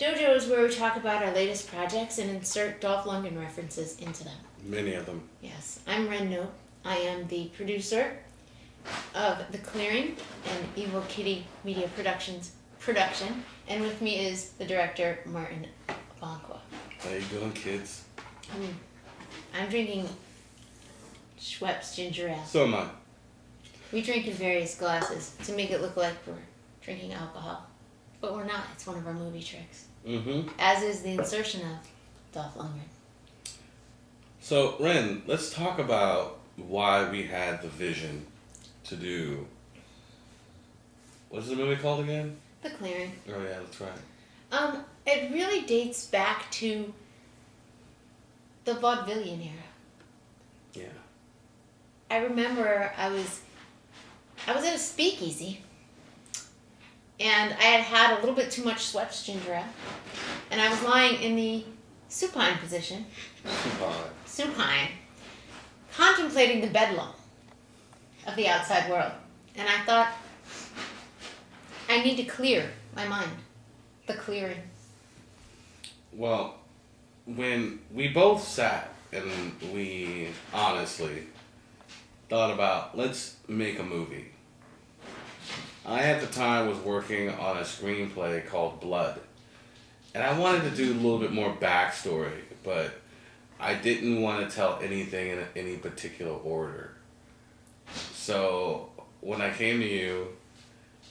dojo is where we talk about our latest projects and insert Dolph Lundgren references into them. Many of them. Yes, I'm Ren Note. I am the producer of The Clearing and Evil Kitty Media Productions production, and with me is the director, Martin Bonqua. How you doing, kids? I'm drinking Schweppes ginger ale. So am I. We drink in various glasses to make it look like we're drinking alcohol, but we're not. It's one of our movie tricks. Mm-hmm. As is the insertion of Dolph Lundgren. So, Ren, let's talk about why we had the vision to do... What's the movie called again? The Clearing. Oh, yeah, that's right. It really dates back to the vaudevillian era. Yeah. I remember I was at a speakeasy, and I had a little bit too much Schweppes ginger ale, and I was lying in the supine position, supine, contemplating the bedlam of the outside world, and I thought, I need to clear my mind. The clearing. Well, when we both sat and we honestly thought about, let's make a movie. I at the time was working on a screenplay called Blood. And I wanted to do a little bit more backstory, but I didn't want to tell anything in any particular order. So when I came to you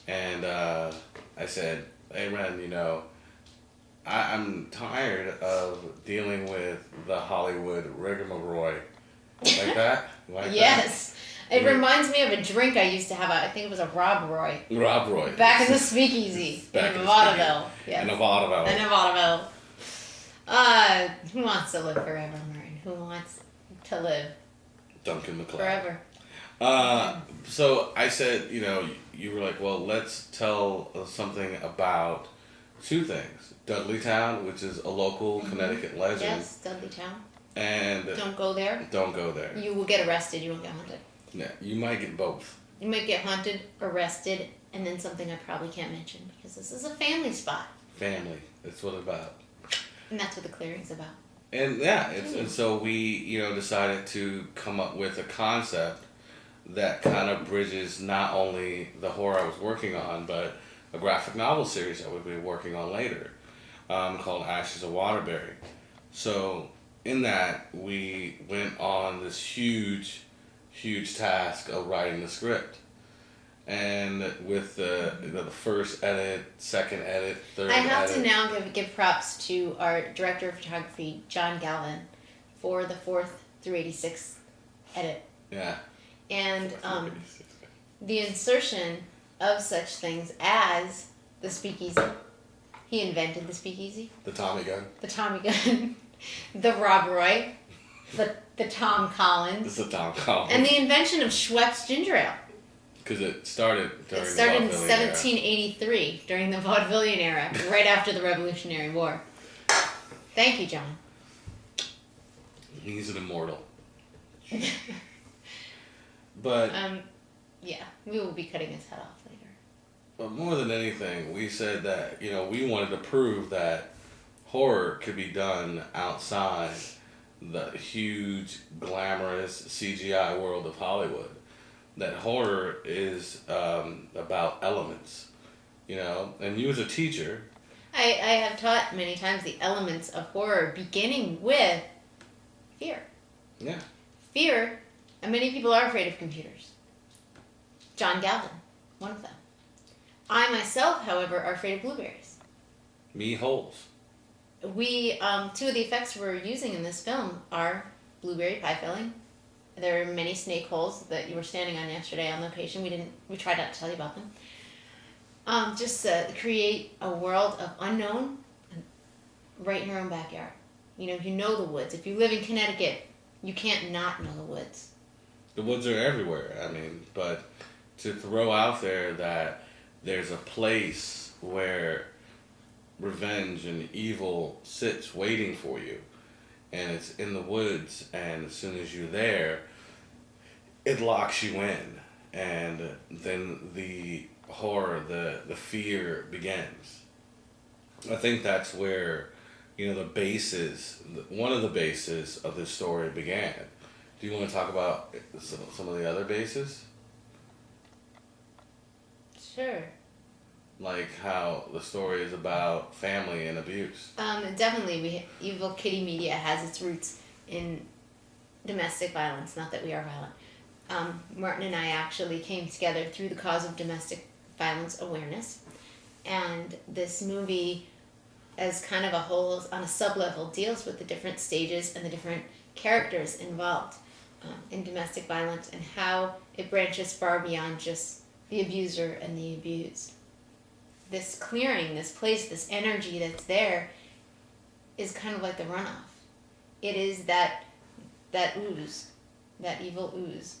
and I said, hey Ren, I'm tired of dealing with the Hollywood rigmarole. Like that? Like yes. That? It reminds me of a drink I used to have. I think it was a Rob Roy. Rob Roy. Back in the speakeasy. Back in vaudeville. Yes. In a vaudeville. In a vaudeville. Who wants to live forever, Martin? Who wants to live Duncan MacLeod. forever? So I said, you were like, well, let's tell something about two things. Dudleytown, which is a local Connecticut legend. Yes, Dudleytown. And don't go there. Don't go there. You will get arrested. You won't get hunted. Yeah, you might get both. You might get hunted, arrested, and then something I probably can't mention because this is a family spot. Family. That's what it's about. And that's what The Clearing's about. And yeah, and so we, decided to come up with a concept that kind of bridges not only the horror I was working on, but a graphic novel series that we'll be working on later, called Ashes of Waterbury. So in that, we went on this huge task of writing the script. And with the first edit, second edit, third edit. I have to now give props to our director of photography, John Galvin, for the 4th through 86th edit. Yeah. And the insertion of such things as the speakeasy. He invented the speakeasy. The Tommy gun. The Tommy gun. The Rob Roy. The Tom Collins. It's the Tom Collins. And the invention of Schweppes ginger ale. Because it started during It started in the 1783, during the vaudevillian era, right after the Revolutionary War. Thank you, John. He's an immortal. But... yeah, we will be cutting his head off later. But more than anything, we said that, we wanted to prove that horror could be done outside the huge, glamorous CGI world of Hollywood. That horror is about elements, and you as a teacher... I have taught many times the elements of horror, beginning with fear. Yeah. Fear, and many people are afraid of computers. John Galvin, one of them. I myself, however, are afraid of blueberries. Me holes. We, two of the effects we're using in this film are blueberry pie filling. There are many snake holes that you were standing on yesterday on location. We tried not to tell you about them. Just to create a world of unknown right in your own backyard. You know the woods. If you live in Connecticut, you can't not know the woods. The woods are everywhere. But to throw out there that there's a place where revenge and evil sits waiting for you. And it's in the woods, and as soon as you're there, it locks you in. And then the horror, the fear begins. I think that's where, the basis, one of the bases of this story began. Do you want to talk about some of the other bases? Sure. Like how the story is about family and abuse. Definitely, Evil Kitty Media has its roots in domestic violence. Not that we are violent. Martin and I actually came together through the cause of domestic violence awareness, and this movie, as kind of a whole on a sub-level, deals with the different stages and the different characters involved in domestic violence and how it branches far beyond just the abuser and the abused. This clearing, this place, this energy that's there is kind of like the runoff. It is that ooze, that evil ooze.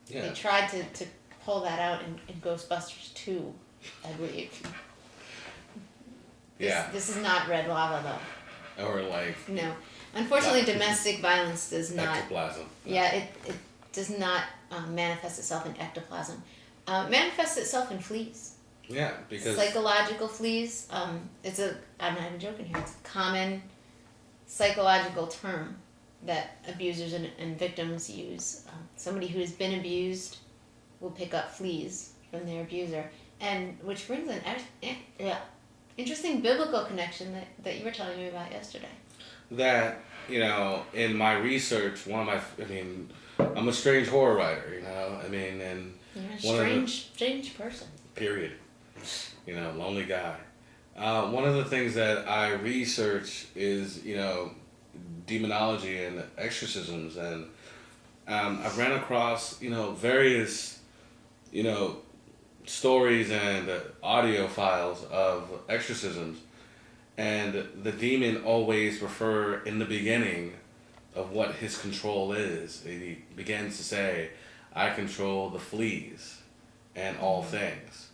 Yeah. They tried to pull that out in Ghostbusters 2, I believe. This is not red lava, though. Or like... No. Unfortunately, domestic violence does not... Ectoplasm. Yeah, it does not manifest itself in ectoplasm. Manifests itself in fleas. Yeah, because... Psychological fleas. I'm not even joking here. It's a common psychological term that abusers and victims use. Somebody who has been abused will pick up fleas from their abuser. And which brings an interesting biblical connection that you were telling me about yesterday. That, in my research, I'm a strange horror writer, and... You're a strange person. Period. Lonely guy. One of the things that I research is, demonology and exorcisms, and I've ran across, various, stories and audio files of exorcisms, and the demon always refer in the beginning of what his control is. He begins to say, I control the fleas and all things.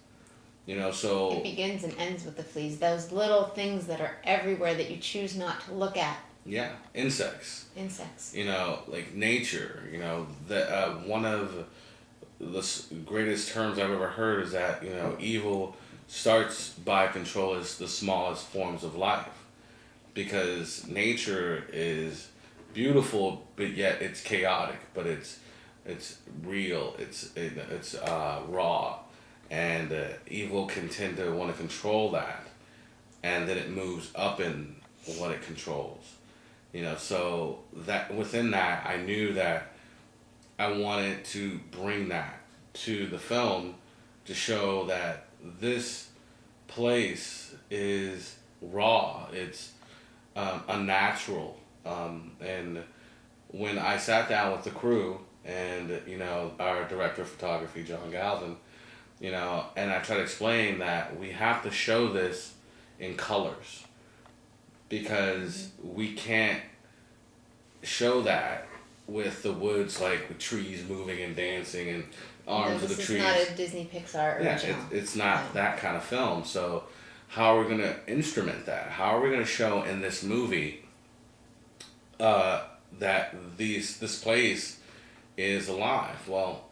So... It begins and ends with the fleas. Those little things that are everywhere that you choose not to look at. Yeah, insects. Insects. Like nature. One of the greatest terms I've ever heard is that, evil starts by controlling the smallest forms of life. Because nature is beautiful, but yet it's chaotic, but it's real, it's raw, and evil can tend to want to control that, and then it moves up in what it controls. So that within that, I knew that I wanted to bring that to the film to show that this place is raw, it's unnatural, and when I sat down with the crew and, our director of photography, John Galvin, and I try to explain that we have to show this in colors because we can't show that with the woods, like with trees moving and dancing and arms of the trees. This is not a Disney Pixar original. Yeah, it's not that kind of film. So how are we going to instrument that? How are we going to show in this movie that this place is alive? Well,